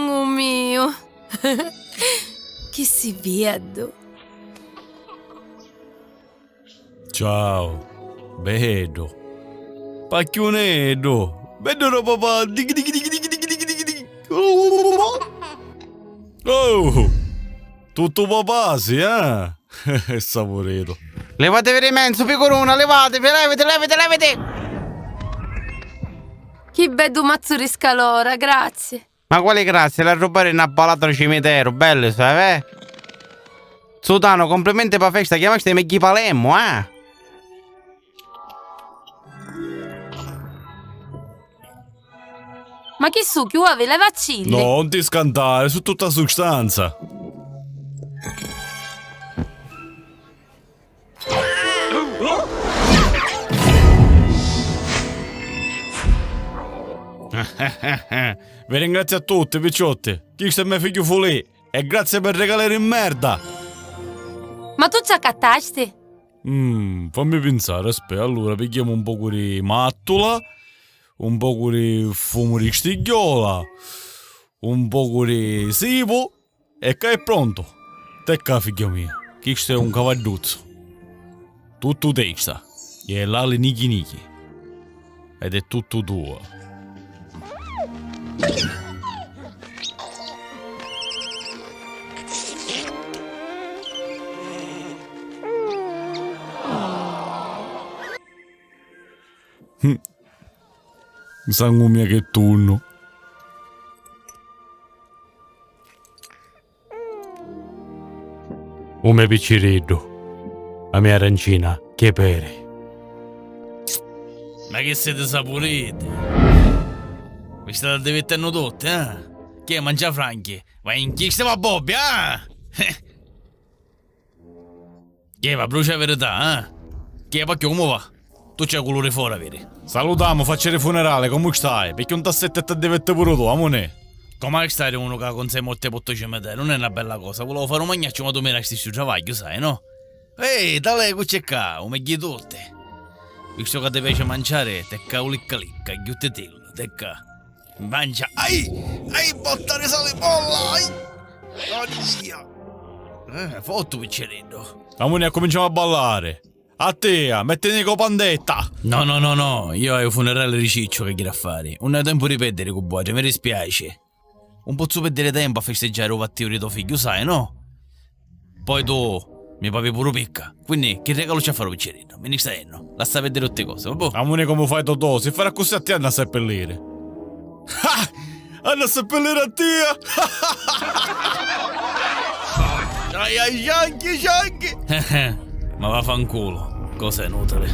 sangue mio. Che si vedo. Ciao, vedo. Pacchionedo. Vedo papà. Dig dig dig dig dig dig dig dig. Oh, tutto papà, sì, eh? Saporeto. Levatevi immenso, pecorona, levatevi, levate. Che bello mazzo di scalora, grazie. Ma quale grazie, la rubare una ballata al cimitero, bello, sai, Sudano, complimenti per festa, chiamaste Meghi Palermo, Ma che su, chi vuole le vaccine? No, non ti scantare, su tutta sostanza. Vi ringrazio a tutti, picciotti. Questo è mio figlio Fulì. E grazie per regalare in merda. Ma tu ci accattaste? Fammi pensare, aspetta, allora pigliamo un po' di mattola, un po' di fumo di stigliola, un po' di sivo e che è pronto. Tecca figlia mia, questo è un cavalluzzo. Tutto testa, e l'ali nichi nichi. Ed è tutto tuo. Sangue mia che turno. Un mio picciriddo, la mia arancina, che pere. Ma che siete saporiti? Vi state divertendo tutti, eh? Che mangia franchi? Vai in chi stiamo a Bobby, Che va, brucia la verità, Che pacchio come va? Tu c'hai colore fuori, vedi? Salutiamo, faccio il funerale, come stai? Perché un tassetto ti diventa pure tu, amone? Come stai uno che con sé molte potto cimitero? Non è una bella cosa, volevo fare un magnaccio ma tu mi resti sul travaglio, sai, no? Ehi, dai, qui c'è qua, un meglio tutte. Visto che ti piace mangiare, te caulicca licca, ghiuttetello, te ca. Mangia, ai, botta di sale bolla, ai. Oddio. Fotto piccerino. Amone, cominciamo a ballare. A te, mettete con pandetta. No, io ho un funerale di Ciccio che gira a fare. Non ho tempo di perdere con Boagia, mi dispiace. Un po' perdere tempo a festeggiare il fattio di tuo figlio, sai, no? Poi tu mi papi pure picca. Quindi che regalo ci farò piccerino? Me ne stai, no? Lascia vedere tutte cose, vabbè. Amone come fai Totò? Se farà così a te anna a seppellire. Anna a seppellire a te! Ai, scianchi! Ma vaffanculo, cosa è inutile.